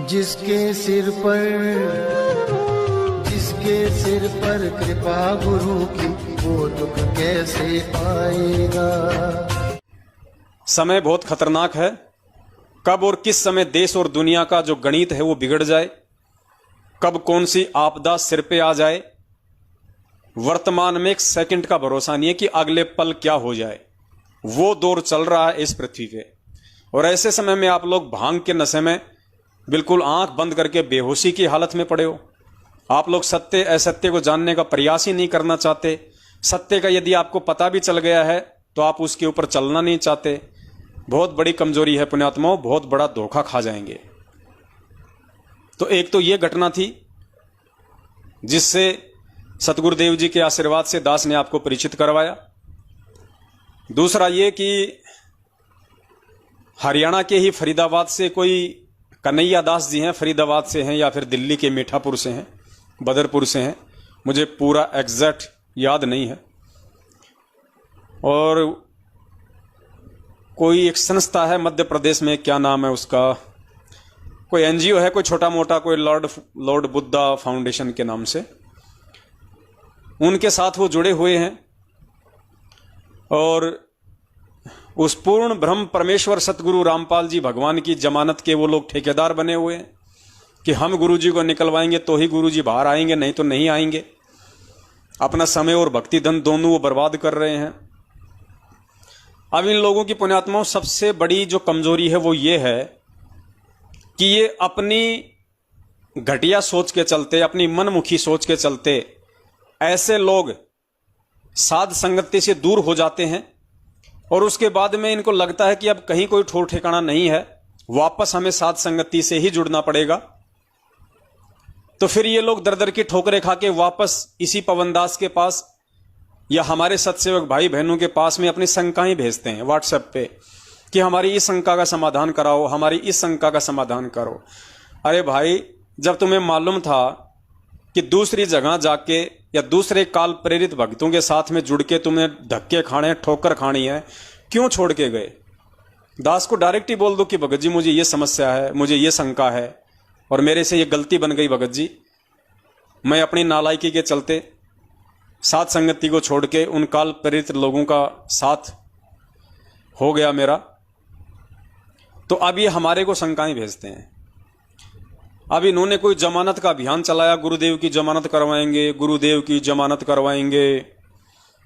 जिसके सिर पर कृपा गुरु की, वो दुख कैसे आएगा। समय बहुत खतरनाक है। कब और किस समय देश और दुनिया का जो गणित है वो बिगड़ जाए, कब कौन सी आपदा सिर पे आ जाए, वर्तमान में एक सेकंड का भरोसा नहीं है कि अगले पल क्या हो जाए। वो दौर चल रहा है इस पृथ्वी पे, और ऐसे समय में आप लोग भांग के नशे में बिल्कुल आंख बंद करके बेहोशी की हालत में पड़े हो। आप लोग सत्य असत्य को जानने का प्रयास ही नहीं करना चाहते। सत्य का यदि आपको पता भी चल गया है तो आप उसके ऊपर चलना नहीं चाहते। बहुत बड़ी कमजोरी है पुण्यात्माओं, बहुत बड़ा धोखा खा जाएंगे। तो एक तो ये घटना थी जिससे सतगुरुदेव जी के आशीर्वाद से दास ने आपको परिचित करवाया। दूसरा ये कि हरियाणा के ही फरीदाबाद से कोई कन्हैया दास जी हैं, फरीदाबाद से हैं या फिर दिल्ली के मीठापुर से हैं, बदरपुर से हैं, मुझे पूरा एग्जैक्ट याद नहीं है। और कोई एक संस्था है मध्य प्रदेश में, क्या नाम है उसका, कोई एनजीओ है, कोई छोटा मोटा, कोई लॉर्ड बुद्धा फाउंडेशन के नाम से, उनके साथ वो जुड़े हुए हैं। और उस पूर्ण ब्रह्म परमेश्वर सतगुरु रामपाल जी भगवान की जमानत के वो लोग ठेकेदार बने हुए हैं कि हम गुरु जी को निकलवाएंगे तो ही गुरु जी बाहर आएंगे, नहीं तो नहीं आएंगे। अपना समय और भक्ति धन दोनों वो बर्बाद कर रहे हैं। अब इन लोगों की पुण्यात्माओं सबसे बड़ी जो कमजोरी है वो ये है कि ये अपनी घटिया सोच के चलते, अपनी मनमुखी सोच के चलते ऐसे लोग साध संगति से दूर हो जाते हैं, और उसके बाद में इनको लगता है कि अब कहीं कोई ठोर ठिकाना नहीं है, वापस हमें साध संगति से ही जुड़ना पड़ेगा। तो फिर ये लोग दर दर की ठोकरें खा के वापस इसी पवनदास के पास या हमारे सत्सेवक भाई बहनों के पास में अपनी शंकाएं भेजते हैं व्हाट्सएप पे कि हमारी इस शंका का समाधान कराओ, हमारी इस शंका का समाधान करो। अरे भाई, जब तुम्हें मालूम था कि दूसरी जगह जाके या दूसरे काल प्रेरित भक्तों के साथ में जुड़ के तुम्हें धक्के खाने, ठोकर खानी है, क्यों छोड़ के गए? दास को डायरेक्ट ही बोल दो कि भगत जी मुझे ये समस्या है, मुझे ये शंका है और मेरे से ये गलती बन गई भगत जी, मैं अपनी नालायकी के चलते साथ संगति को छोड़ के उन काल प्रेरित लोगों का साथ हो गया मेरा। तो अब ये हमारे को शंकाएं भेजते हैं। अब इन्होंने कोई जमानत का अभियान चलाया, गुरुदेव की जमानत करवाएंगे, गुरुदेव की जमानत करवाएंगे।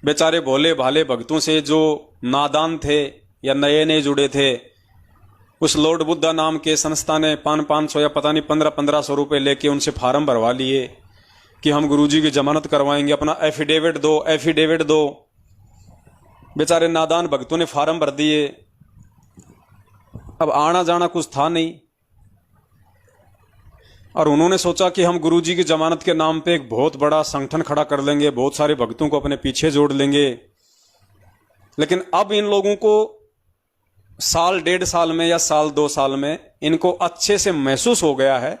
बेचारे भोले भाले भक्तों से जो नादान थे या नए नए जुड़े थे, उस लॉर्ड बुद्धा नाम के संस्था ने 500 या पता नहीं 1500 रुपए लेके उनसे फार्म भरवा लिए कि हम गुरुजी की जमानत करवाएंगे, अपना एफिडेविट दो। बेचारे नादान भक्तों ने फार्म भर दिए। अब आना जाना कुछ था नहीं, और उन्होंने सोचा कि हम गुरुजी की जमानत के नाम पे एक बहुत बड़ा संगठन खड़ा कर लेंगे, बहुत सारे भक्तों को अपने पीछे जोड़ लेंगे। लेकिन अब इन लोगों को साल 1.5 साल में या साल 2 साल में इनको अच्छे से महसूस हो गया है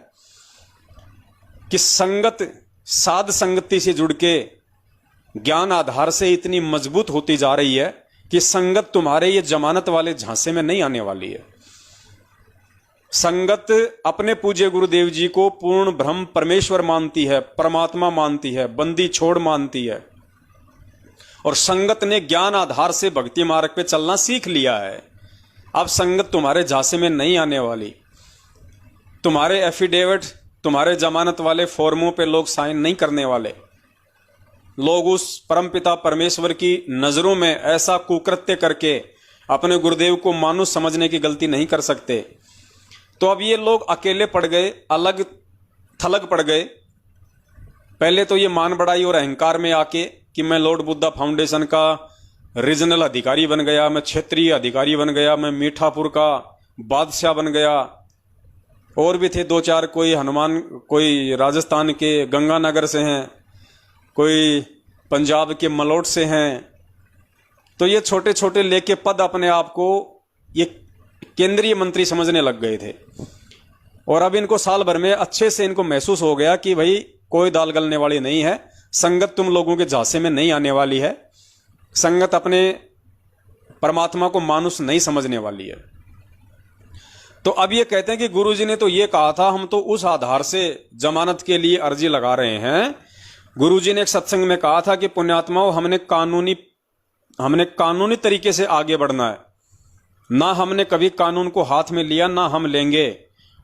कि संगत साध संगति से जुड़ के ज्ञान आधार से इतनी मजबूत होती जा रही है कि संगत तुम्हारे ये जमानत वाले झांसे में नहीं आने वाली है। संगत अपने पूज्य गुरुदेव जी को पूर्ण ब्रह्म परमेश्वर मानती है, परमात्मा मानती है, बंदी छोड़ मानती है, और संगत ने ज्ञान आधार से भक्ति मार्ग पे चलना सीख लिया है। अब संगत तुम्हारे झांसे में नहीं आने वाली। तुम्हारे एफिडेविट, तुम्हारे जमानत वाले फॉर्मों पे लोग साइन नहीं करने वाले। लोग उस परमपिता परमेश्वर की नजरों में ऐसा कुकृत्य करके अपने गुरुदेव को मानुष समझने की गलती नहीं कर सकते। तो अब ये लोग अकेले पड़ गए, अलग थलग पड़ गए। पहले तो ये मान बढ़ाई और अहंकार में आके कि मैं लॉर्ड बुद्धा फाउंडेशन का रीजनल अधिकारी बन गया, मैं क्षेत्रीय अधिकारी बन गया, मैं मीठापुर का बादशाह बन गया। और भी थे 2-4, कोई हनुमान, कोई राजस्थान के गंगानगर से हैं, कोई पंजाब के मलोट से हैं। तो ये छोटे छोटे लेके पद अपने आप को ये केंद्रीय मंत्री समझने लग गए थे। और अब इनको साल भर में अच्छे से इनको महसूस हो गया कि भाई कोई दाल गलने वाली नहीं है, संगत तुम लोगों के झांसे में नहीं आने वाली है, संगत अपने परमात्मा को मानुष नहीं समझने वाली है। तो अब ये कहते हैं कि गुरुजी ने तो ये कहा था, हम तो उस आधार से जमानत के लिए अर्जी लगा रहे हैं। गुरुजी ने एक सत्संग में कहा था कि पुण्यात्माओं, हमने कानूनी तरीके से आगे बढ़ना है, ना हमने कभी कानून को हाथ में लिया, ना हम लेंगे,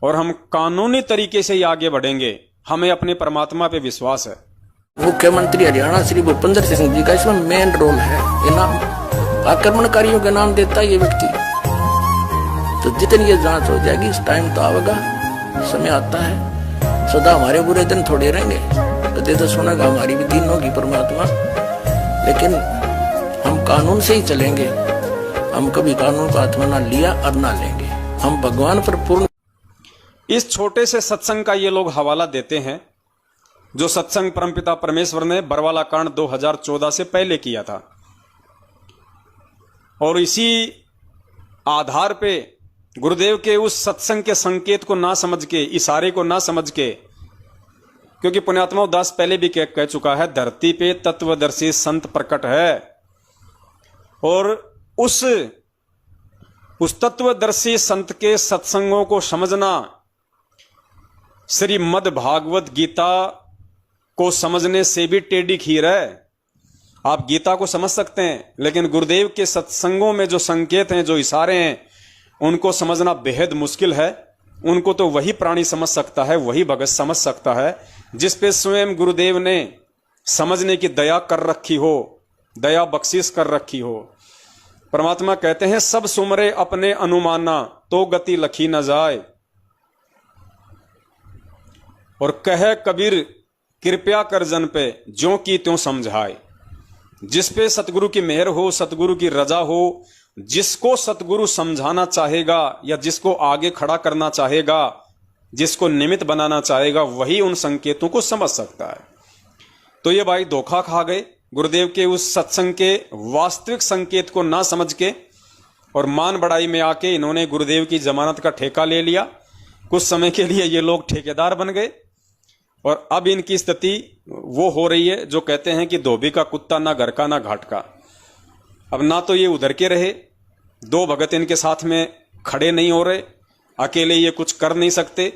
और हम कानूनी तरीके से ही आगे बढ़ेंगे। हमें अपने परमात्मा पे विश्वास है। मुख्यमंत्री हरियाणा श्री भूपेंद्र सिंह जी का इसमें मेन रोल है। इनाम आक्रमणकारियों के नाम देता है ये व्यक्ति। तो जितनी ये जांच हो जाएगी, इस टाइम तो आएगा, समय आता है। सदा हमारे बुरे दिन थोड़े रहेंगे, कदे तो सुनेगा हमारी भी दिन होगी परमात्मा। लेकिन हम कानून से ही चलेंगे। हम कभी कानून को हाथ में ना लिया और ना लेंगे। हम भगवान पर पूर्ण। इस छोटे से सत्संग का ये लोग हवाला देते हैं, जो सत्संग परमपिता परमेश्वर ने बरवाला कांड 2014 से पहले किया था। और इसी आधार पे गुरुदेव के उस सत्संग के संकेत को ना समझ के, इशारे को ना समझ के, क्योंकि पुण्यात्मा दास पहले भी कह चुका है, धरती पे तत्वदर्शी संत प्रकट है, और उस तत्वदर्शी संत के सत्संगों को समझना श्रीमद् भागवत गीता को समझने से भी टेढ़ी खीर है। आप गीता को समझ सकते हैं, लेकिन गुरुदेव के सत्संगों में जो संकेत हैं, जो इशारे हैं, उनको समझना बेहद मुश्किल है। उनको तो वही प्राणी समझ सकता है, वही भगत समझ सकता है, जिस पे स्वयं गुरुदेव ने समझने की दया कर रखी हो, दया बख्शिश कर रखी हो। परमात्मा कहते हैं, सब सुमरे अपने अनुमाना, तो गति लखी न जाए। और कहे कबीर कृपया कर जन पे, ज्यों की त्यों समझाए। जिस पे सतगुरु की मेहर हो, सतगुरु की रजा हो, जिसको सतगुरु समझाना चाहेगा या जिसको आगे खड़ा करना चाहेगा, जिसको निमित्त बनाना चाहेगा, वही उन संकेतों को समझ सकता है। तो ये भाई धोखा खा गए गुरुदेव के उस सत्संग के वास्तविक संकेत को ना समझ के, और मान बढ़ाई में आके इन्होंने गुरुदेव की जमानत का ठेका ले लिया। कुछ समय के लिए ये लोग ठेकेदार बन गए, और अब इनकी स्थिति वो हो रही है जो कहते हैं कि धोबी का कुत्ता, ना घर का ना घाट का। अब ना तो ये उधर के रहे, दो भगत इनके साथ में खड़े नहीं हो रहे, अकेले ये कुछ कर नहीं सकते,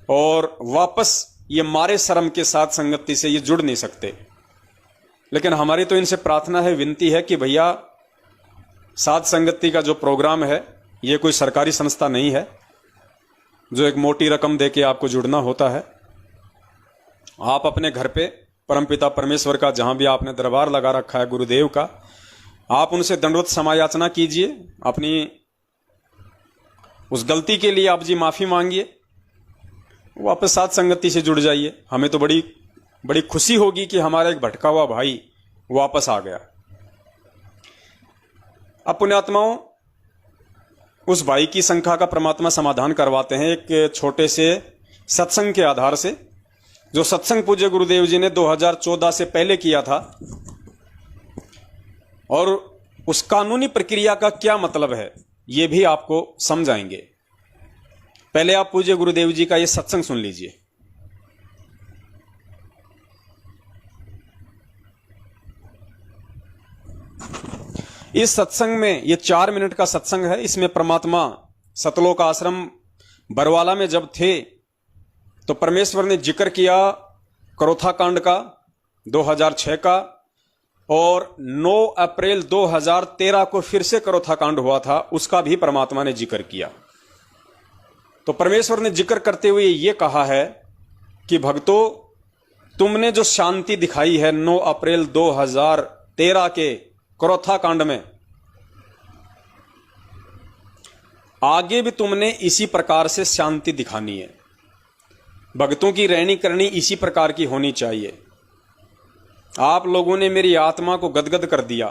और वापस ये मारे शर्म के साथ संगति से ये जुड़ नहीं सकते। लेकिन हमारी तो इनसे प्रार्थना है, विनती है कि भैया, साध संगति का जो प्रोग्राम है, ये कोई सरकारी संस्था नहीं है जो एक मोटी रकम देके आपको जुड़ना होता है। आप अपने घर पे परमपिता परमेश्वर का, जहां भी आपने दरबार लगा रखा है गुरुदेव का, आप उनसे दंडवत समायाचना कीजिए, अपनी उस गलती के लिए आप जी माफी मांगिए, वापस साथ संगति से जुड़ जाइए। हमें तो बड़ी खुशी होगी कि हमारा एक भटका हुआ भाई वापस आ गया। अब पुण्यात्माओं, उस भाई की शंका का परमात्मा समाधान करवाते हैं एक छोटे से सत्संग के आधार से, जो सत्संग पूज्य गुरुदेव जी ने 2014 से पहले किया था। और उस कानूनी प्रक्रिया का क्या मतलब है, यह भी आपको समझाएंगे। पहले आप पूज्य गुरुदेव जी का यह सत्संग सुन लीजिए। इस सत्संग में, यह 4 मिनट का सत्संग है, इसमें परमात्मा सतलोक आश्रम बरवाला में जब थे तो परमेश्वर ने जिक्र किया करोथा कांड का 2006 का, और 9 अप्रैल 2013 को फिर से करोथा कांड हुआ था, उसका भी परमात्मा ने जिक्र किया। तो परमेश्वर ने जिक्र करते हुए यह कहा है कि भक्तों, तुमने जो शांति दिखाई है 9 अप्रैल 2013 के करोथा कांड में, आगे भी तुमने इसी प्रकार से शांति दिखानी है। भक्तों की रहनी करनी इसी प्रकार की होनी चाहिए। आप लोगों ने मेरी आत्मा को गदगद कर दिया।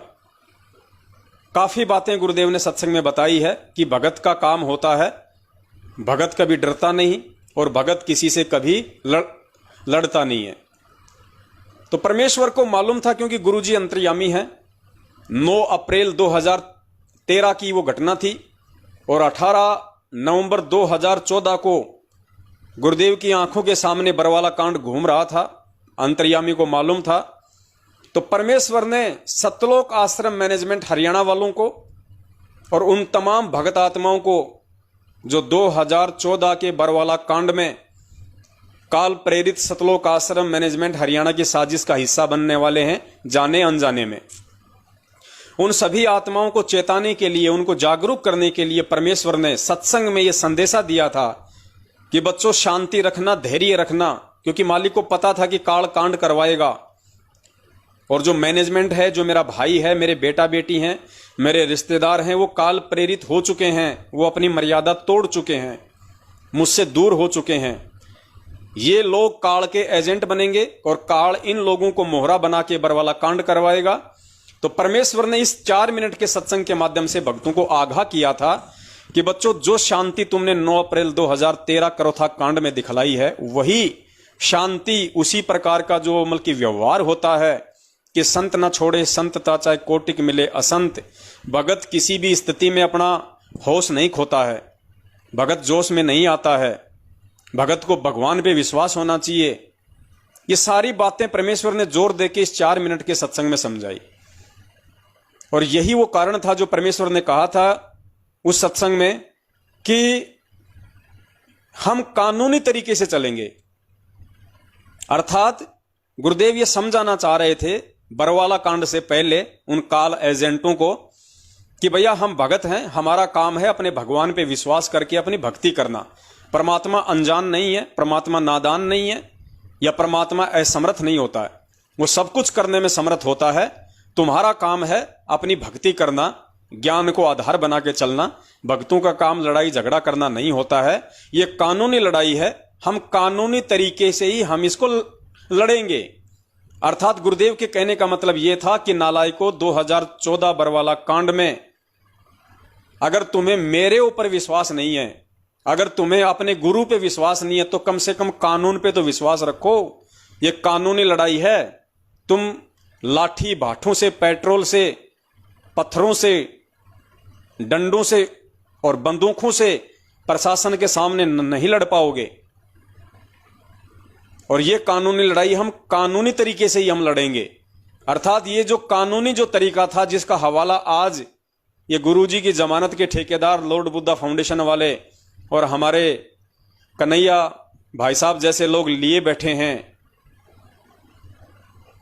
काफी बातें गुरुदेव ने सत्संग में बताई है कि भगत का काम होता है, भगत कभी डरता नहीं और भगत किसी से कभी लड़ता नहीं है। तो परमेश्वर को मालूम था, क्योंकि गुरुजी अंतर्यामी हैं। 9 अप्रैल 2013 की वो घटना थी, और 18 नवंबर 2014 को गुरुदेव की आंखों के सामने बरवाला कांड घूम रहा था। अंतर्यामी को मालूम था। तो परमेश्वर ने सतलोक आश्रम मैनेजमेंट हरियाणा वालों को और उन तमाम भगत आत्माओं को जो 2014 के बरवाला कांड में काल प्रेरित सतलोक आश्रम मैनेजमेंट हरियाणा की साजिश का हिस्सा बनने वाले हैं, जाने अनजाने में, उन सभी आत्माओं को चेताने के लिए, उनको जागरूक करने के लिए परमेश्वर ने सत्संग में यह संदेशा दिया था कि बच्चों शांति रखना, धैर्य रखना, क्योंकि मालिक को पता था कि काल कांड करवाएगा। और जो मैनेजमेंट है, जो मेरा भाई है, मेरे बेटा बेटी हैं, मेरे रिश्तेदार हैं, वो काल प्रेरित हो चुके हैं, वो अपनी मर्यादा तोड़ चुके हैं, मुझसे दूर हो चुके हैं। ये लोग काल के एजेंट बनेंगे और काल इन लोगों को मोहरा बना के बरवाला कांड करवाएगा। तो परमेश्वर ने इस 4 मिनट के सत्संग के माध्यम से भक्तों को आगाह किया था कि बच्चों, जो शांति तुमने 9 अप्रैल 2013 करोथा कांड में दिखलाई है, वही शांति, उसी प्रकार का जो मतलब कि व्यवहार होता है कि संत ना छोड़े संतता, चाहे कोटिक मिले असंत। भगत किसी भी स्थिति में अपना होश नहीं खोता है, भगत जोश में नहीं आता है, भगत को भगवान पे विश्वास होना चाहिए। ये सारी बातें परमेश्वर ने जोर देके इस 4 मिनट के सत्संग में समझाई। और यही वो कारण था जो परमेश्वर ने कहा था उस सत्संग में कि हम कानूनी तरीके से चलेंगे। अर्थात गुरुदेव ये समझाना चाह रहे थे बरवाला कांड से पहले उन काल एजेंटों को कि भैया हम भगत हैं, हमारा काम है अपने भगवान पे विश्वास करके अपनी भक्ति करना। परमात्मा अनजान नहीं है, परमात्मा नादान नहीं है, या परमात्मा असमर्थ नहीं होता है, वो सब कुछ करने में समर्थ होता है। तुम्हारा काम है अपनी भक्ति करना, ज्ञान को आधार बना के चलना। भक्तों का काम लड़ाई झगड़ा करना नहीं होता है, ये कानूनी लड़ाई है। हम कानूनी तरीके से ही हम इसको लड़ेंगे। अर्थात गुरुदेव के कहने का मतलब यह था कि नालायकों, 2014 बरवाला कांड में अगर तुम्हें मेरे ऊपर विश्वास नहीं है, अगर तुम्हें अपने गुरु पे विश्वास नहीं है, तो कम से कम कानून पे तो विश्वास रखो। ये कानूनी लड़ाई है। तुम लाठी भाठों से, पेट्रोल से, पत्थरों से, डंडों से और बंदूकों से प्रशासन के सामने नहीं लड़ पाओगे। और ये कानूनी लड़ाई हम कानूनी तरीके से ही हम लड़ेंगे। अर्थात ये जो कानूनी जो तरीका था, जिसका हवाला आज ये गुरुजी की जमानत के ठेकेदार लॉर्ड बुद्धा फाउंडेशन वाले और हमारे कन्हैया भाई साहब जैसे लोग लिए बैठे हैं,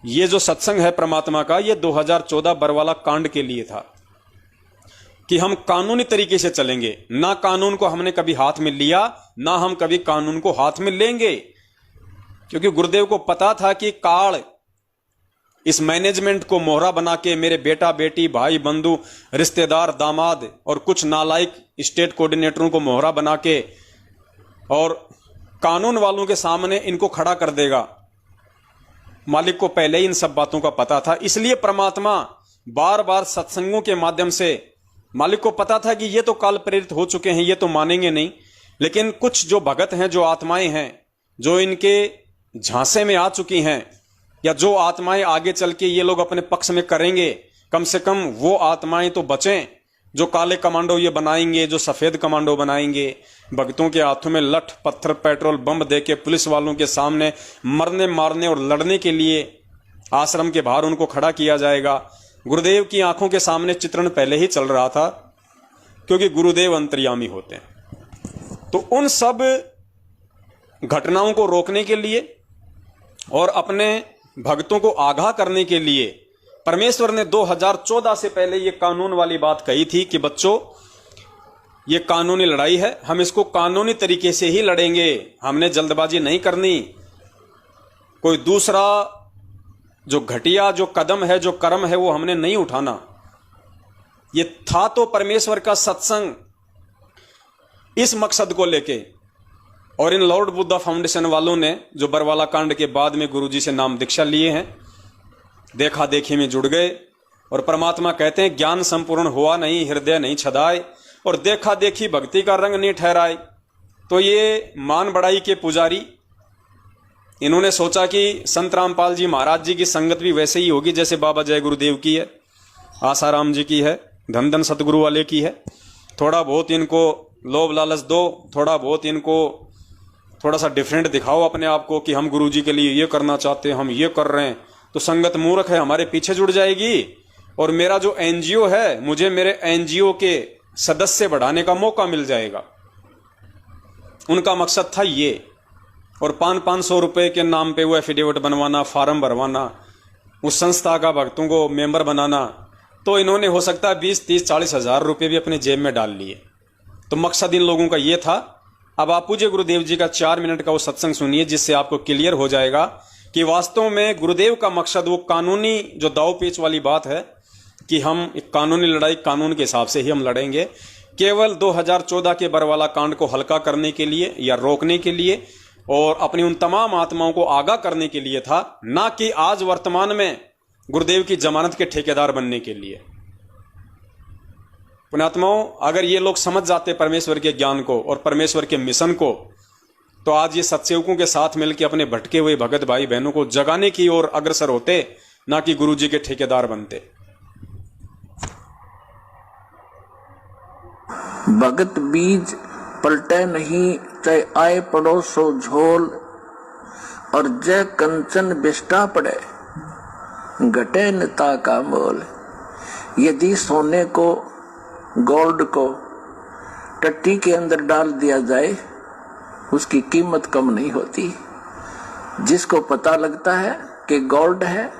ये जो सत्संग है परमात्मा का, ये 2014 बरवाला कांड के लिए था कि हम कानूनी तरीके से चलेंगे। ना कानून को हमने कभी हाथ में लिया, ना हम कभी कानून को हाथ में लेंगे, क्योंकि गुरुदेव को पता था कि काल इस मैनेजमेंट को मोहरा बना के मेरे बेटा बेटी, भाई बंधु, रिश्तेदार, दामाद और कुछ नालायक स्टेट कोऑर्डिनेटरों को मोहरा बना के और कानून वालों के सामने इनको खड़ा कर देगा। मालिक को पहले ही इन सब बातों का पता था, इसलिए परमात्मा बार बार सत्संगों के माध्यम से, मालिक को पता था कि ये तो काल प्रेरित हो चुके हैं, ये तो मानेंगे नहीं, लेकिन कुछ जो भगत हैं, जो आत्माएं हैं, जो इनके झांसे में आ चुकी हैं, या जो आत्माएं आगे चल के ये लोग अपने पक्ष में करेंगे, कम से कम वो आत्माएं तो बचें। जो काले कमांडो ये बनाएंगे, जो सफेद कमांडो बनाएंगे, भक्तों के हाथों में लठ पत्थर पेट्रोल बम देके पुलिस वालों के सामने मरने मारने और लड़ने के लिए आश्रम के बाहर उनको खड़ा किया जाएगा। गुरुदेव की आंखों के सामने चित्रण पहले ही चल रहा था, क्योंकि गुरुदेव अंतर्यामी होते हैं। तो उन सब घटनाओं को रोकने के लिए और अपने भक्तों को आगाह करने के लिए परमेश्वर ने 2014 से पहले ये कानून वाली बात कही थी कि बच्चों, ये कानूनी लड़ाई है, हम इसको कानूनी तरीके से ही लड़ेंगे, हमने जल्दबाजी नहीं करनी। कोई दूसरा जो घटिया जो कदम है, जो कर्म है, वो हमने नहीं उठाना। ये था तो परमेश्वर का सत्संग इस मकसद को लेके। और इन लॉर्ड बुद्धा फाउंडेशन वालों ने जो बरवाला कांड के बाद में गुरुजी से नाम दीक्षा लिए हैं, देखा देखी में जुड़ गए। और परमात्मा कहते हैं ज्ञान संपूर्ण हुआ नहीं, हृदय नहीं छदाए, और देखा देखी भक्ति का रंग नहीं ठहराए। तो ये मान बड़ाई के पुजारी, इन्होंने सोचा कि संत रामपाल जी महाराज जी की संगत भी वैसे ही होगी जैसे बाबा जय गुरुदेव की है, आसाराम जी की है, धन धन सतगुरु वाले की है। थोड़ा बहुत इनको लोभ लालच दो, थोड़ा बहुत इनको थोड़ा सा डिफरेंट दिखाओ अपने आप को कि हम गुरुजी के लिए ये करना चाहते हैं, हम ये कर रहे हैं, तो संगत मूर्ख है, हमारे पीछे जुड़ जाएगी। और मेरा जो एनजीओ है, मुझे मेरे एनजीओ के सदस्य बढ़ाने का मौका मिल जाएगा। उनका मकसद था ये। और 500 रुपए के नाम पे वो एफिडेविट बनवाना, फार्म भरवाना, उस संस्था का भक्तों को मेंबर बनाना, तो इन्होंने हो सकता है 20, 30, 40 हजार रुपये भी अपने जेब में डाल लिए। तो मकसद इन लोगों का ये था। अब आप पूज्य गुरुदेव जी का 4 मिनट का वो सत्संग सुनिए, जिससे आपको क्लियर हो जाएगा कि वास्तव में गुरुदेव का मकसद वो कानूनी जो दाव पेच वाली बात है कि हम एक कानूनी लड़ाई कानून के हिसाब से ही हम लड़ेंगे, केवल 2014 के बरवाला कांड को हल्का करने के लिए या रोकने के लिए और अपनी उन तमाम आत्माओं को आगाह करने के लिए था, ना कि आज वर्तमान में गुरुदेव की जमानत के ठेकेदार बनने के लिए। पुण्यात्माओं, अगर ये लोग समझ जाते परमेश्वर के ज्ञान को और परमेश्वर के मिशन को, तो आज ये सत्सेवकों के साथ मिलकर अपने भटके हुए भगत भाई बहनों को जगाने की ओर अग्रसर होते, ना कि गुरु जी के ठेकेदार बनते। भगत बीज पलटे नहीं, चाहे आए पड़ोसो झोल, और जय कंचन बिष्टा पड़े, घटे नता का मोल। यदि सोने को, गोल्ड को टट्टी के अंदर डाल दिया जाए, उसकी कीमत कम नहीं होती। जिसको पता लगता है कि गोल्ड है,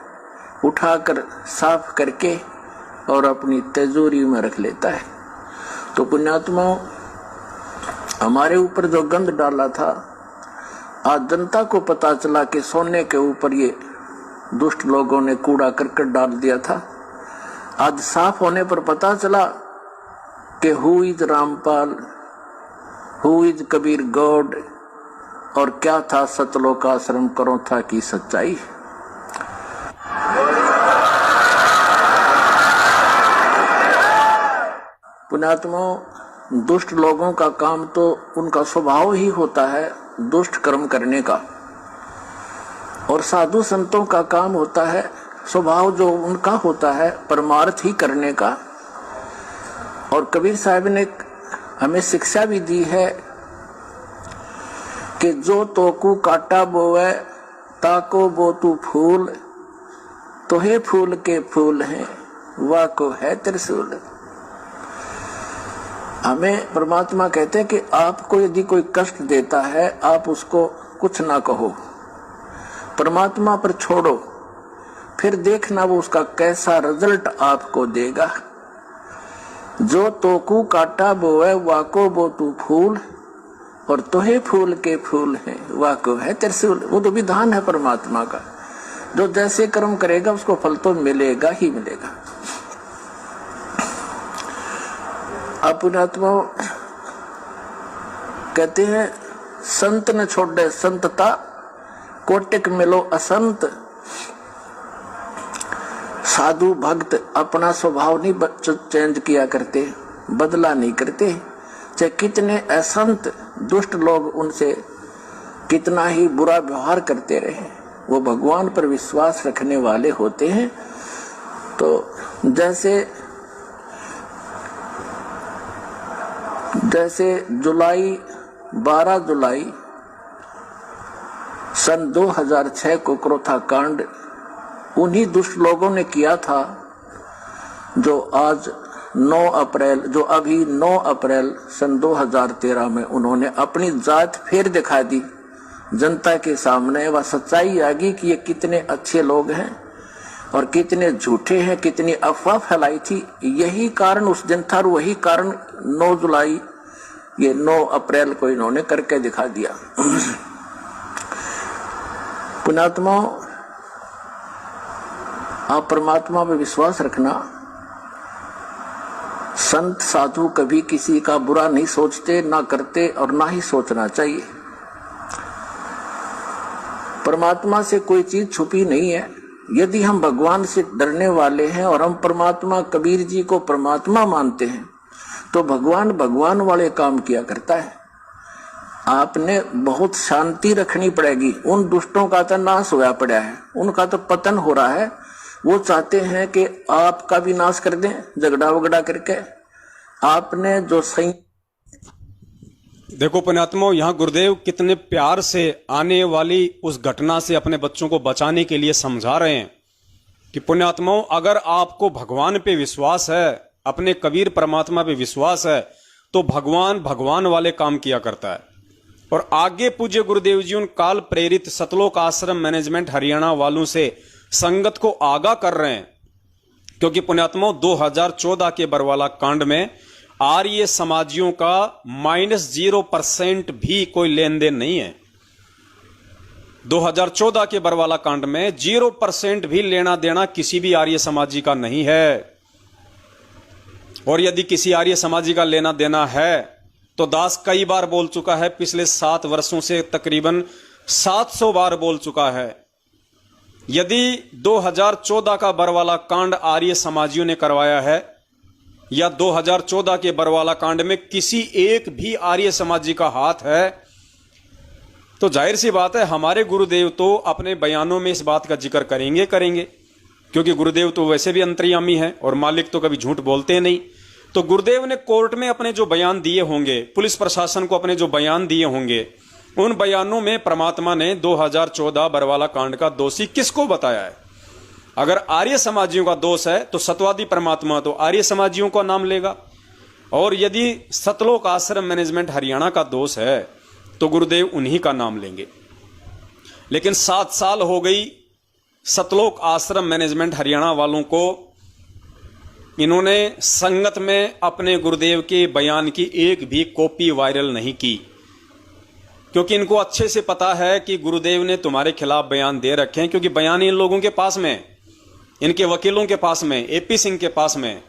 उठाकर साफ करके और अपनी तिजोरी में रख लेता है। तो पुण्यात्माओं, हमारे ऊपर जो गंध डाला था, आज जनता को पता चला कि सोने के ऊपर ये दुष्ट लोगों ने कूड़ा करकट डाल दिया था। आज साफ होने पर पता चला कि who is Rampal, who is Kabir God, और क्या था सतलोक आश्रम करो था की सच्चाई। पुण्यात्माओं, दुष्ट लोगों का काम तो उनका स्वभाव ही होता है दुष्ट कर्म करने का, और साधु संतों का काम होता है स्वभाव जो उनका होता है परमार्थ ही करने का। और कबीर साहब ने हमें शिक्षा भी दी है कि जो तोकू काटा बोवे, ताको बो तू फूल, तो हे फूल के फूल हैं, वाह को है त्रिशूल। हमें परमात्मा कहते हैं कि आपको यदि कोई कष्ट देता है, आप उसको कुछ ना कहो, परमात्मा पर छोड़ो, फिर देखना वो उसका कैसा रिजल्ट आपको देगा। जो तोकू काटा बोए, वाको बो तू फूल, और तोहे फूल के फूल हैं, वाको है त्रिशूल। वो तो विधान है परमात्मा का, जो जैसे कर्म करेगा उसको फल तो मिलेगा ही मिलेगा। अब पुण्यात्मा कहते हैं, संत न छोड़े संतता, कोटिक मिलो असंत। साधु भक्त अपना स्वभाव नहीं चेंज किया करते, बदला नहीं करते, चाहे कितने असंत दुष्ट लोग उनसे कितना ही बुरा व्यवहार करते रहे, वो भगवान पर विश्वास रखने वाले होते हैं। तो जैसे 12 जुलाई सन 2006 को क्रोथा कांड उन्हीं दुष्ट लोगों ने किया था, जो आज 9 अप्रैल, जो अभी 9 अप्रैल सन 2013 में उन्होंने अपनी जात फिर दिखा दी जनता के सामने। वह सच्चाई आ गई कि ये कितने अच्छे लोग हैं और कितने झूठे हैं, कितनी अफवाह फैलाई थी। यही कारण उस दिन था और वही कारण 9 जुलाई, ये 9 अप्रैल को इन्होंने करके दिखा दिया। पुण्यात्मा, आप परमात्मा पे विश्वास रखना। संत साधु कभी किसी का बुरा नहीं सोचते, ना करते और ना ही सोचना चाहिए। परमात्मा से कोई चीज छुपी नहीं है। यदि हम भगवान से डरने वाले हैं और हम परमात्मा कबीर जी को परमात्मा मानते हैं, तो भगवान भगवान वाले काम किया करता है। आपने बहुत शांति रखनी पड़ेगी। उन दुष्टों का तो नाश होया पड़ा है, उनका तो पतन हो रहा है। वो चाहते हैं कि आपका भी नाश कर दें झगड़ा वगड़ा करके। आपने जो सही देखो पुण्यात्मा, यहाँ गुरुदेव कितने प्यार से आने वाली उस घटना से अपने बच्चों को बचाने के लिए समझा रहे हैं कि पुण्यात्माओं, अगर आपको भगवान पे विश्वास है, अपने कबीर परमात्मा पे विश्वास है, तो भगवान भगवान वाले काम किया करता है। और आगे पूज्य गुरुदेव जी उन काल प्रेरित सतलोक आश्रम मैनेजमेंट हरियाणा वालों से संगत को आगाह कर रहे हैं, क्योंकि पुण्यात्माओं 2014 के बरवाला कांड में आर्य समाजियों का -0% भी कोई लेन देन नहीं है। 2014 के बरवाला कांड में 0% भी लेना देना किसी भी आर्य समाजी का नहीं है। और यदि किसी आर्य समाजी का लेना देना है तो दास कई बार बोल चुका है, पिछले 7 वर्षों से तकरीबन 700 बार बोल चुका है। यदि 2014 का बरवाला कांड आर्य समाजियों ने करवाया है या 2014 के बरवाला कांड में किसी एक भी आर्य समाजी का हाथ है, तो जाहिर सी बात है हमारे गुरुदेव तो अपने बयानों में इस बात का जिक्र करेंगे, क्योंकि गुरुदेव तो वैसे भी अंतर्यामी हैं और मालिक तो कभी झूठ बोलते नहीं। तो गुरुदेव ने कोर्ट में अपने जो बयान दिए होंगे, पुलिस प्रशासन को अपने जो बयान दिए होंगे, उन बयानों में परमात्मा ने 2014 बरवाला कांड का दोषी किसको बताया है। अगर आर्य समाजियों का दोष है तो सतवादी परमात्मा तो आर्य समाजियों का नाम लेगा, और यदि सतलोक आश्रम मैनेजमेंट हरियाणा का दोष है तो गुरुदेव उन्हीं का नाम लेंगे। लेकिन 7 साल हो गई सतलोक आश्रम मैनेजमेंट हरियाणा वालों को, इन्होंने संगत में अपने गुरुदेव के बयान की एक भी कॉपी वायरल नहीं की, क्योंकि इनको अच्छे से पता है कि गुरुदेव ने तुम्हारे खिलाफ बयान दे रखे हैं, क्योंकि बयान इन लोगों के पास में, इनके वकीलों के पास में, एपी सिंह के पास में।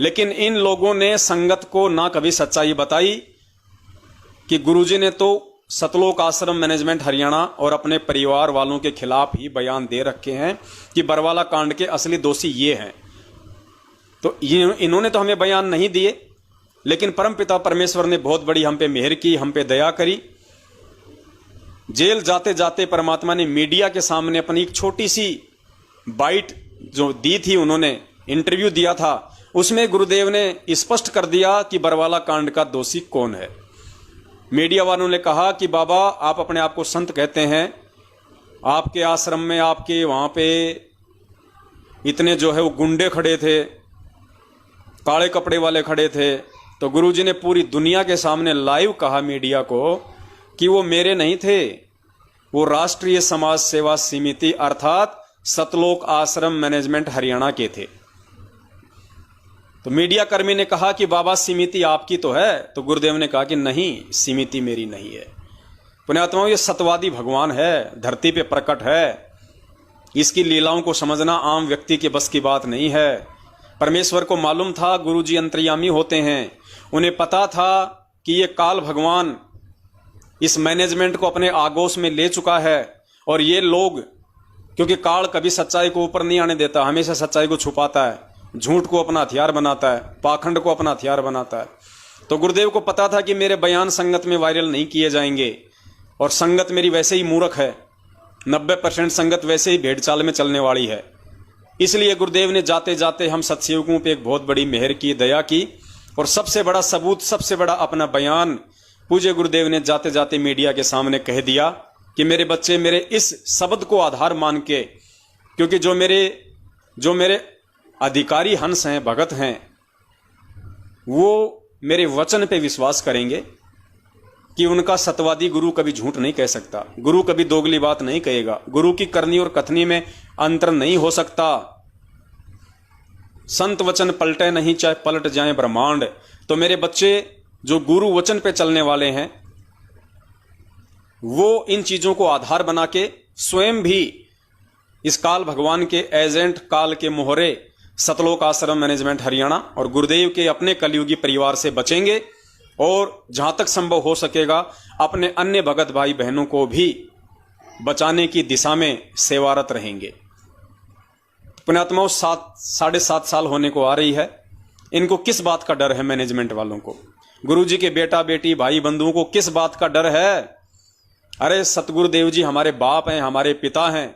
लेकिन इन लोगों ने संगत को ना कभी सच्चाई बताई कि गुरुजी ने तो सतलोक आश्रम मैनेजमेंट हरियाणा और अपने परिवार वालों के खिलाफ ही बयान दे रखे हैं कि बरवाला कांड के असली दोषी ये हैं। तो इन्होंने तो हमें बयान नहीं दिए, लेकिन परमपिता परमेश्वर ने बहुत बड़ी हम पे मेहर की, हम पे दया करी। जेल जाते जाते परमात्मा ने मीडिया के सामने अपनी एक छोटी सी बाइट जो दी थी, उन्होंने इंटरव्यू दिया था, उसमें गुरुदेव ने स्पष्ट कर दिया कि बरवाला कांड का दोषी कौन है। मीडिया वालों ने कहा कि बाबा आप अपने आप को संत कहते हैं, आपके आश्रम में आपके वहां पे इतने जो है वो गुंडे खड़े थे, काले कपड़े वाले खड़े थे। तो गुरुजी ने पूरी दुनिया के सामने लाइव कहा मीडिया को कि वो मेरे नहीं थे, वो राष्ट्रीय समाज सेवा समिति अर्थात सतलोक आश्रम मैनेजमेंट हरियाणा के थे। तो मीडिया कर्मी ने कहा कि बाबा समिति आपकी तो है, तो गुरुदेव ने कहा कि नहीं, समिति मेरी नहीं है। पुण्यात्माओं, ये सतवादी भगवान है, धरती पे प्रकट है, इसकी लीलाओं को समझना आम व्यक्ति के बस की बात नहीं है। परमेश्वर को मालूम था गुरुजी अंतर्यामी होते हैं, उन्हें पता था कि ये काल भगवान इस मैनेजमेंट को अपने आगोश में ले चुका है, और ये लोग, क्योंकि काल कभी सच्चाई को ऊपर नहीं आने देता, हमेशा सच्चाई को छुपाता है, झूठ को अपना हथियार बनाता है, पाखंड को अपना हथियार बनाता है। तो गुरुदेव को पता था कि मेरे बयान संगत में वायरल नहीं किए जाएंगे, और संगत मेरी वैसे ही मूर्ख है, 90% संगत वैसे ही भेड़ चाल में चलने वाली है। इसलिए गुरुदेव ने जाते जाते हम सत्सेवकों पे एक बहुत बड़ी मेहर की, दया की, और सबसे बड़ा सबूत, सबसे बड़ा अपना बयान पूज्य गुरुदेव ने जाते जाते मीडिया के सामने कह दिया कि मेरे बच्चे मेरे इस शब्द को आधार मान के, क्योंकि जो मेरे अधिकारी हंस हैं, भगत हैं, वो मेरे वचन पे विश्वास करेंगे कि उनका सतवादी गुरु कभी झूठ नहीं कह सकता, गुरु कभी दोगली बात नहीं कहेगा, गुरु की करनी और कथनी में अंतर नहीं हो सकता। संत वचन पलटे नहीं, चाहे पलट जाए ब्रह्मांड। तो मेरे बच्चे जो गुरु वचन पे चलने वाले हैं, वो इन चीजों को आधार बना के स्वयं भी इस काल भगवान के एजेंट, काल के मोहरे सतलोक आश्रम मैनेजमेंट हरियाणा और गुरुदेव के अपने कलयुगी परिवार से बचेंगे, और जहां तक संभव हो सकेगा अपने अन्य भगत भाई बहनों को भी बचाने की दिशा में सेवारत रहेंगे। पुण्यात्माओं, 7.5 साल होने को आ रही है, इनको किस बात का डर है मैनेजमेंट वालों को? गुरुजी के बेटा बेटी भाई बंधुओं को किस बात का डर है? अरे सतगुरुदेव जी हमारे बाप हैं, हमारे पिता हैं।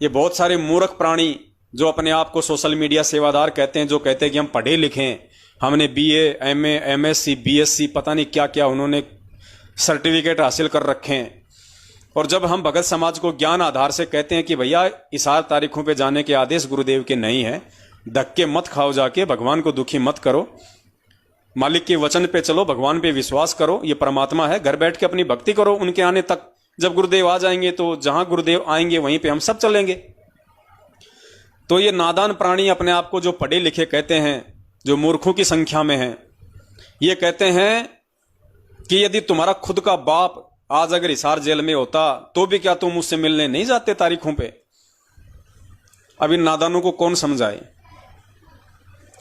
ये बहुत सारे मूर्ख प्राणी जो अपने आप को सोशल मीडिया सेवादार कहते हैं, जो कहते हैं कि हम पढ़े लिखे हैं, हमने BA, MA, MSc, BSc पता नहीं क्या क्या उन्होंने सर्टिफिकेट हासिल कर रखे हैं। और जब हम भगत समाज को ज्ञान आधार से कहते हैं कि भैया इस 8 तारीखों पे जाने के आदेश गुरुदेव के नहीं है, धक्के मत खाओ, जाके भगवान को दुखी मत करो, मालिक के वचन पे चलो, भगवान पे विश्वास करो, ये परमात्मा है, घर बैठ के अपनी भक्ति करो। उनके आने तक जब गुरुदेव आ जाएंगे तो जहां गुरुदेव आएंगे वहीं पे हम सब चलेंगे। तो ये नादान प्राणी अपने आप को जो पढ़े लिखे कहते हैं, जो मूर्खों की संख्या में हैं, ये कहते हैं कि यदि तुम्हारा खुद का बाप आज अगर हिसार जेल में होता तो भी क्या तुम मुझसे मिलने नहीं जाते तारीखों पे। अब इन नादानों को कौन समझाए।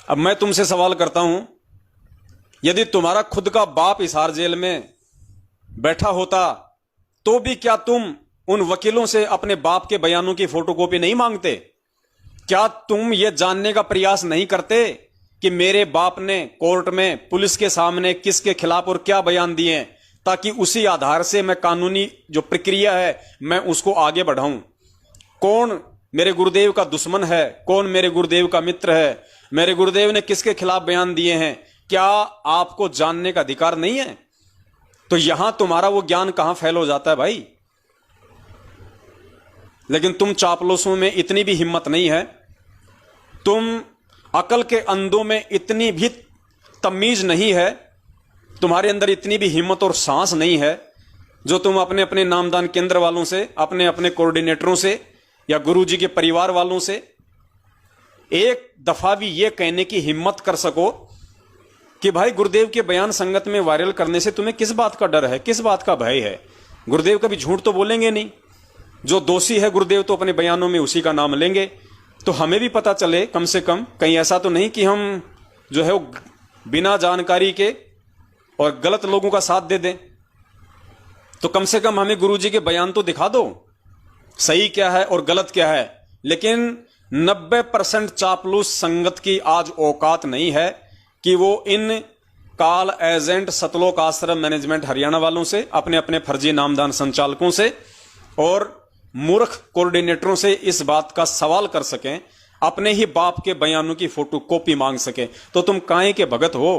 अब मैं तुमसे सवाल करता हूं, यदि तुम्हारा खुद का बाप हिसार जेल में बैठा होता तो भी क्या तुम उन वकीलों से अपने बाप के बयानों की फोटोकॉपी नहीं मांगते? क्या तुम ये जानने का प्रयास नहीं करते कि मेरे बाप ने कोर्ट में पुलिस के सामने किसके खिलाफ और क्या बयान दिए हैं, ताकि उसी आधार से मैं कानूनी जो प्रक्रिया है मैं उसको आगे बढ़ाऊं। कौन मेरे गुरुदेव का दुश्मन है, कौन मेरे गुरुदेव का मित्र है, मेरे गुरुदेव ने किसके खिलाफ बयान दिए हैं, क्या आपको जानने का अधिकार नहीं है? तो यहां तुम्हारा वो ज्ञान कहां फैल हो जाता है भाई। लेकिन तुम चापलूसों में इतनी भी हिम्मत नहीं है, तुम अकल के अंधों में इतनी भी तमीज नहीं है, तुम्हारे अंदर इतनी भी हिम्मत और सांस नहीं है, जो तुम अपने अपने नामदान केंद्र वालों से, अपने अपने कोऑर्डिनेटरों से या गुरुजी के परिवार वालों से एक दफा भी ये कहने की हिम्मत कर सको कि भाई गुरुदेव के बयान संगत में वायरल करने से तुम्हें किस बात का डर है, किस बात का भय है। गुरुदेव कभी झूठ तो बोलेंगे नहीं, जो दोषी है गुरुदेव तो अपने बयानों में उसी का नाम लेंगे। तो हमें भी पता चले कम से कम, कहीं ऐसा तो नहीं कि हम जो है वो बिना जानकारी के और गलत लोगों का साथ दे दें। तो कम से कम हमें गुरुजी के बयान तो दिखा दो, सही क्या है और गलत क्या है। लेकिन 90% चापलूस संगत की आज औकात नहीं है कि वो इन काल एजेंट सतलोक आश्रम मैनेजमेंट हरियाणा वालों से, अपने अपने फर्जी नामदान संचालकों से और मूर्ख कोऑर्डिनेटरों से इस बात का सवाल कर सकें, अपने ही बाप के बयानों की फोटोकॉपी मांग सकें। तो तुम काहे के भगत हो,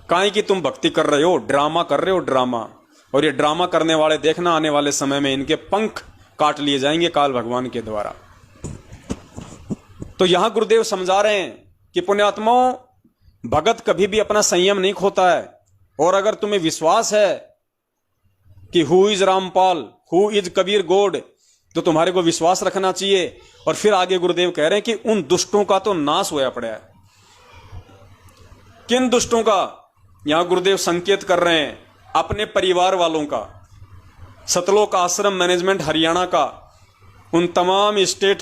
काहे की तुम भक्ति कर रहे हो, ड्रामा कर रहे हो, ड्रामा। और ये ड्रामा करने वाले देखना आने वाले समय में इनके पंख काट लिए जाएंगे काल भगवान के द्वारा। तो यहां गुरुदेव समझा रहे हैं कि पुण्यात्माओं, भगत कभी भी अपना संयम नहीं खोता है। और अगर तुम्हें विश्वास है कि who is Rampal, who is Kabir God, तो तुम्हारे को विश्वास रखना चाहिए। और फिर आगे गुरुदेव कह रहे हैं कि उन दुष्टों का तो नाश होया पड़ा है। किन दुष्टों का? यहां गुरुदेव संकेत कर रहे हैं अपने परिवार वालों का, सतलोक आश्रम मैनेजमेंट हरियाणा का, उन तमाम स्टेट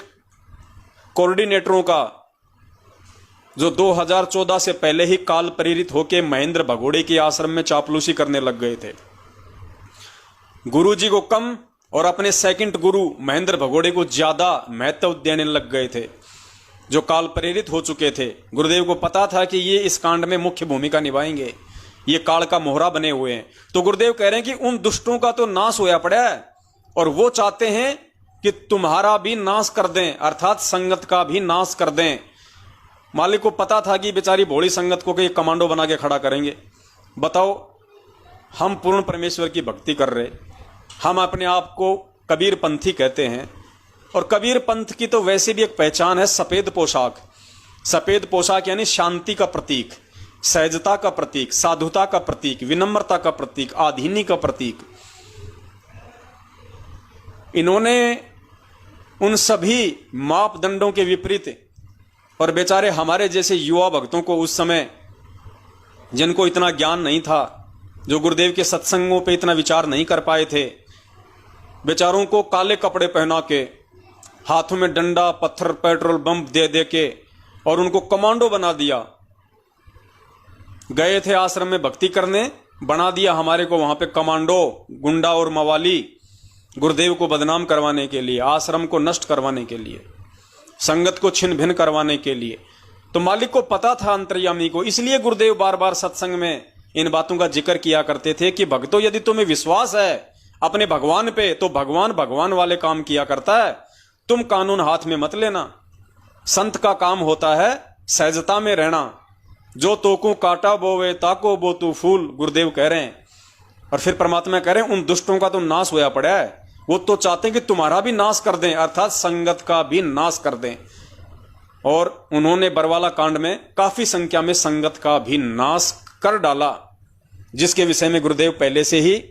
कोऑर्डिनेटरों का जो 2014 से पहले ही काल प्रेरित होकर महेंद्र भगोड़े के आश्रम में चापलूसी करने लग गए थे। गुरुजी को कम और अपने सेकंड गुरु महेंद्र भगोड़े को ज्यादा महत्व देने लग गए थे, जो काल प्रेरित हो चुके थे। गुरुदेव को पता था कि ये इस कांड में मुख्य भूमिका निभाएंगे, ये काल का मोहरा बने हुए हैं। तो गुरुदेव कह रहे हैं कि उन दुष्टों का तो नाश होया पड़ा है और वो चाहते हैं कि तुम्हारा भी नाश कर दें, अर्थात संगत का भी नाश कर दें। मालिक को पता था कि बेचारी भोली संगत को कि कमांडो बना के खड़ा करेंगे। बताओ, हम पूर्ण परमेश्वर की भक्ति कर रहे, हम अपने आप को कबीर पंथी कहते हैं। और कबीर पंथ की तो वैसे भी एक पहचान है सफेद पोशाक। सफेद पोशाक यानी शांति का प्रतीक, सहजता का प्रतीक, साधुता का प्रतीक, विनम्रता का प्रतीक, आधीनी का प्रतीक। इन्होंने उन सभी मापदंडों के विपरीत और बेचारे हमारे जैसे युवा भक्तों को उस समय, जिनको इतना ज्ञान नहीं था, जो गुरुदेव के सत्संगों पे इतना विचार नहीं कर पाए थे, बेचारों को काले कपड़े पहना के, हाथों में डंडा, पत्थर, पेट्रोल बम दे दे के और उनको कमांडो बना दिया। गए थे आश्रम में भक्ति करने, बना दिया हमारे को वहां पे कमांडो, गुंडा और मवाली, गुरुदेव को बदनाम करवाने के लिए, आश्रम को नष्ट करवाने के लिए, संगत को छिन्न भिन्न करवाने के लिए। तो मालिक को पता था, अंतर्यामी को, इसलिए गुरुदेव बार बार सत्संग में इन बातों का जिक्र किया करते थे कि भक्तों, यदि तुम्हें विश्वास है अपने भगवान पे तो भगवान भगवान वाले काम किया करता है, तुम कानून हाथ में मत लेना। संत का काम होता है सहजता में रहना। जो तोकू काटा बोवे ताको बो तू फूल, गुरुदेव कह रहे हैं। और फिर परमात्मा कह रहे हैं उन दुष्टों का तो नाश होया पड़ा है, वो तो चाहते हैं कि तुम्हारा भी नाश कर दें, अर्थात संगत का भी नाश कर दें। और उन्होंने बरवाला कांड में काफी संख्या में संगत का भी नाश कर डाला, जिसके विषय में गुरुदेव पहले से ही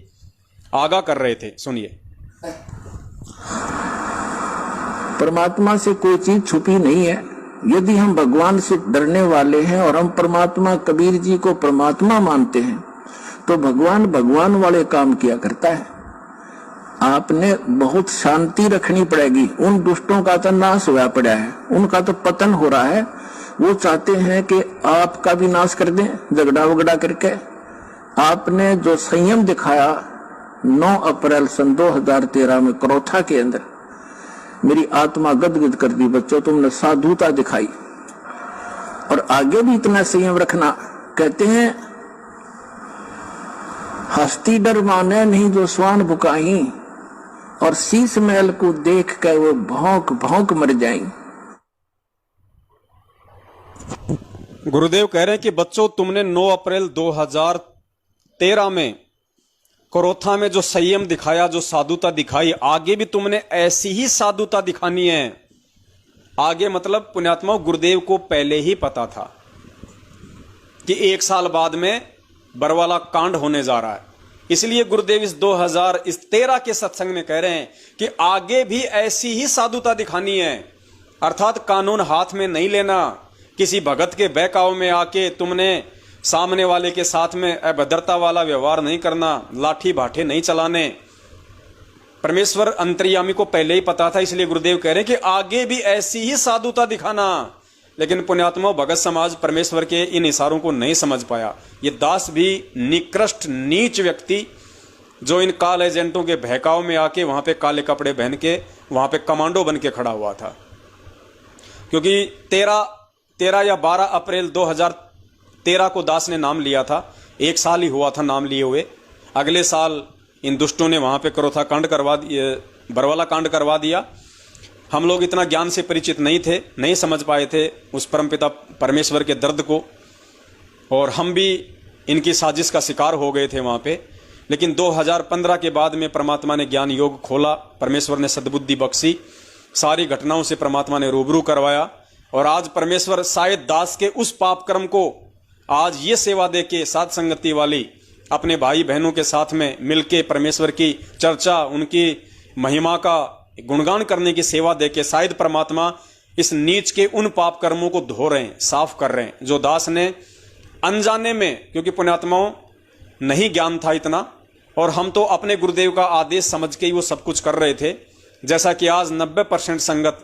आगाह कर रहे थे। सुनिए। परमात्मा से कोई चीज छुपी नहीं है। यदि हम भगवान से डरने वाले हैं और हम परमात्मा, कबीर जी को परमात्मा मानते हैं, तो भगवान भगवान वाले काम किया करता है। आपने बहुत शांति रखनी पड़ेगी। उन दुष्टों का तो नाश हुआ पड़ा है, उनका तो पतन हो रहा है। वो चाहते हैं कि आपका भी नाश कर दें झगड़ा वगड़ा करके। आपने जो संयम दिखाया 9 अप्रैल सन 2013 में करोथा के अंदर, मेरी आत्मा गदगद कर दी। बच्चों, तुमने साधुता दिखाई और आगे भी इतना संयम रखना। कहते हैं हस्ती डर माने नहीं जो स्वान बुकाई, और शीश महल को देख कर वो भौंक भौंक मर जाएंगे। गुरुदेव कह रहे हैं कि बच्चों, तुमने 9 अप्रैल 2013 में करोथा में जो संयम दिखाया, जो साधुता दिखाई, आगे भी तुमने ऐसी ही साधुता दिखानी है। आगे मतलब पुण्यात्मा गुरुदेव को पहले ही पता था कि 1 साल बाद में बरवाला कांड होने जा रहा है। इसलिए गुरुदेव इस 2013 के सत्संग में कह रहे हैं कि आगे भी ऐसी ही साधुता दिखानी है, अर्थात कानून हाथ में नहीं लेना। किसी भगत के बहकाव में आके तुमने सामने वाले के साथ में अभद्रता वाला व्यवहार नहीं करना, लाठी भाठे नहीं चलाने। परमेश्वर अंतर्यामी को पहले ही पता था, इसलिए गुरुदेव कह रहे हैं कि आगे भी ऐसी ही साधुता दिखाना। लेकिन पुण्यात्मा, भगत समाज परमेश्वर के इन इशारों को नहीं समझ पाया। ये दास भी निकृष्ट नीच व्यक्ति, जो इन काल एजेंटों के बहकाव में आके वहां पे काले कपड़े पहन के वहां पे कमांडो बन के खड़ा हुआ था। क्योंकि 13 या 12 अप्रैल 2013 को दास ने नाम लिया था। 1 साल ही हुआ था नाम लिए हुए। अगले साल इन दुष्टों ने वहां पे करोथा कांड करवा दिया, बरवाला कांड करवा दिया। हम लोग इतना ज्ञान से परिचित नहीं थे, नहीं समझ पाए थे उस परमपिता परमेश्वर के दर्द को, और हम भी इनकी साजिश का शिकार हो गए थे वहां पे। लेकिन 2015 के बाद में परमात्मा ने ज्ञान योग खोला, परमेश्वर ने सद्बुद्धि बख्शी, सारी घटनाओं से परमात्मा ने रूबरू करवाया, और आज परमेश्वर शायद दास के उस पाप कर्म को आज ये सेवा दे के साथ संगति वाली अपने भाई बहनों के साथ में मिलके परमेश्वर की चर्चा, उनकी महिमा का गुणगान करने की सेवा दे के शायद परमात्मा इस नीच के उन पाप कर्मों को धो रहे हैं, साफ कर रहे हैं, जो दास ने अनजाने में, क्योंकि पुण्यात्माओं नहीं ज्ञान था इतना, और हम तो अपने गुरुदेव का आदेश समझ के ही वो सब कुछ कर रहे थे। जैसा कि आज 90% संगत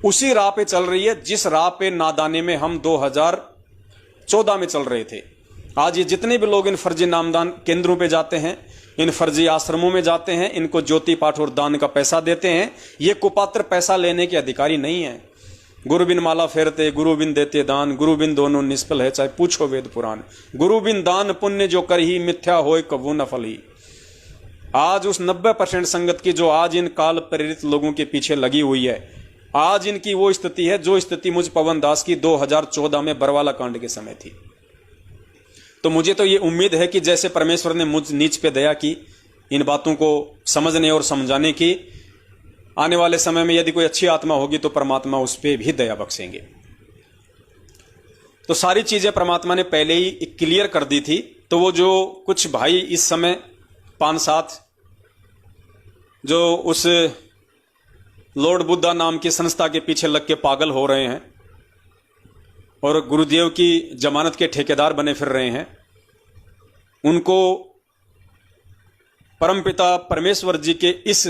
उसी राह पे चल रही है जिस राह पे नादाने में हम 2014 में चल रहे थे। आज ये जितने भी लोग इन फर्जी नामदान केंद्रों पे जाते हैं, इन फर्जी आश्रमों में जाते हैं, इनको ज्योति पाठ और दान का पैसा देते हैं, ये कुपात्र पैसा लेने के अधिकारी नहीं है। गुरु बिन माला फेरते, गुरु बिन देते दान, गुरु बिन दोनों निष्फल है, चाहे पूछो वेद पुराण। गुरु बिन दान पुण्य जो कर ही, मिथ्या होए कबू न फल ही। आज उस 90% संगत की जो आज इन काल प्रेरित लोगों के पीछे लगी हुई है, आज इनकी वो स्थिति है जो स्थिति मुझ पवन दास की 2014 में बरवाला कांड के समय थी। तो मुझे तो ये उम्मीद है कि जैसे परमेश्वर ने मुझ नीच पे दया की इन बातों को समझने और समझाने की, आने वाले समय में यदि कोई अच्छी आत्मा होगी तो परमात्मा उस पर भी दया बख्शेंगे। तो सारी चीजें परमात्मा ने पहले ही क्लियर कर दी थी। तो वो जो कुछ भाई इस समय 5-7 जो उस लॉर्ड बुद्धा नाम की संस्था के पीछे लग के पागल हो रहे हैं और गुरुदेव की जमानत के ठेकेदार बने फिर रहे हैं, उनको परमपिता परमेश्वर जी के इस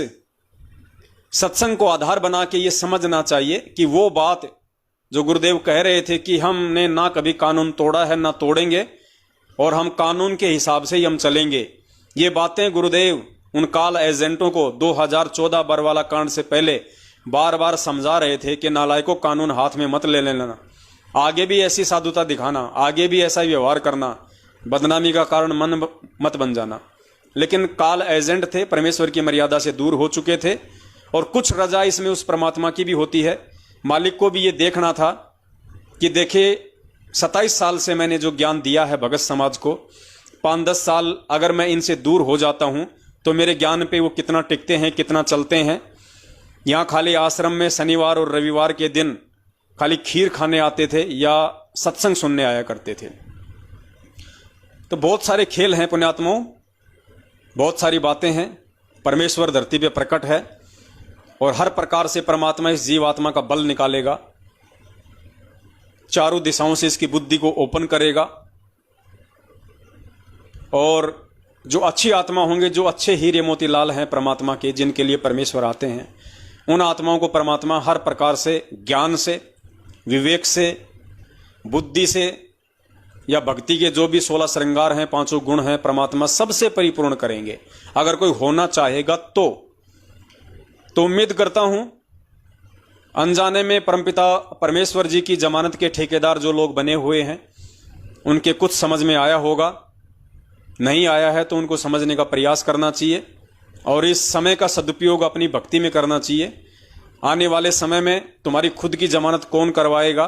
सत्संग को आधार बना के ये समझना चाहिए कि वो बात जो गुरुदेव कह रहे थे कि हमने ना कभी कानून तोड़ा है ना तोड़ेंगे और हम कानून के हिसाब से ही हम चलेंगे, ये बातें गुरुदेव उन काल एजेंटों को 2014 बरवाला कांड से पहले बार बार समझा रहे थे कि नालायकों कानून हाथ में मत ले लेना, आगे भी ऐसी साधुता दिखाना, आगे भी ऐसा व्यवहार करना, बदनामी का कारण मन मत बन जाना। लेकिन काल एजेंट थे, परमेश्वर की मर्यादा से दूर हो चुके थे और कुछ रजा इसमें उस परमात्मा की भी होती है। मालिक को भी ये देखना था कि देखे 27 साल से मैंने जो ज्ञान दिया है भगत समाज को, 5-10 साल अगर मैं इनसे दूर हो जाता हूं तो मेरे ज्ञान पे वो कितना टिकते हैं, कितना चलते हैं। यहाँ खाली आश्रम में शनिवार और रविवार के दिन खाली खीर खाने आते थे या सत्संग सुनने आया करते थे। तो बहुत सारे खेल हैं पुण्यात्माओं, बहुत सारी बातें हैं। परमेश्वर धरती पे प्रकट है और हर प्रकार से परमात्मा इस जीवात्मा का बल निकालेगा, चारों दिशाओं से इसकी बुद्धि को ओपन करेगा और जो अच्छी आत्मा होंगे, जो अच्छे हीरे मोतीलाल हैं परमात्मा के, जिनके लिए परमेश्वर आते हैं, उन आत्माओं को परमात्मा हर प्रकार से ज्ञान से, विवेक से, बुद्धि से या भक्ति के जो भी 16 श्रृंगार हैं, 5 गुण हैं, परमात्मा सबसे परिपूर्ण करेंगे। अगर कोई होना चाहेगा तो उम्मीद करता हूं अनजाने में परमपिता परमेश्वर जी की जमानत के ठेकेदार जो लोग बने हुए हैं, उनके कुछ समझ में आया होगा। नहीं आया है तो उनको समझने का प्रयास करना चाहिए और इस समय का सदुपयोग अपनी भक्ति में करना चाहिए। आने वाले समय में तुम्हारी खुद की जमानत कौन करवाएगा,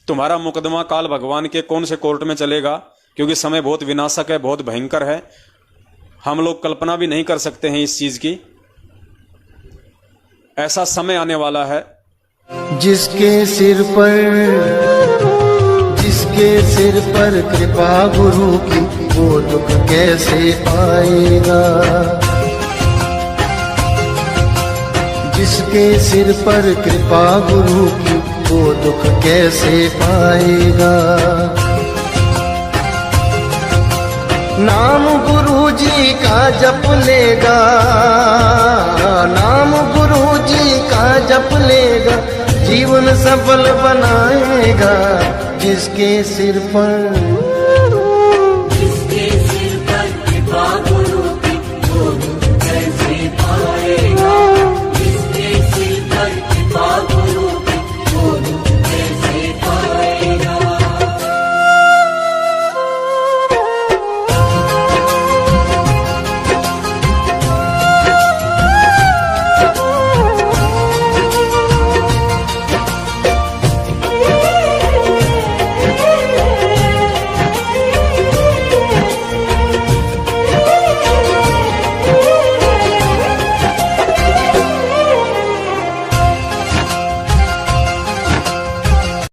तुम्हारा मुकदमा काल भगवान के कौन से कोर्ट में चलेगा, क्योंकि समय बहुत विनाशक है, बहुत भयंकर है। हम लोग कल्पना भी नहीं कर सकते हैं इस चीज की। ऐसा समय आने वाला है जिसके सिर पर कृपा गुरु की, वो दुख कैसे पाएगा। जिसके सिर पर कृपा गुरु की, वो दुख कैसे पाएगा। नाम गुरु जी का जप लेगा, नाम गुरु जी का जप लेगा, जीवन सफल बनाएगा। जिसके सिर पर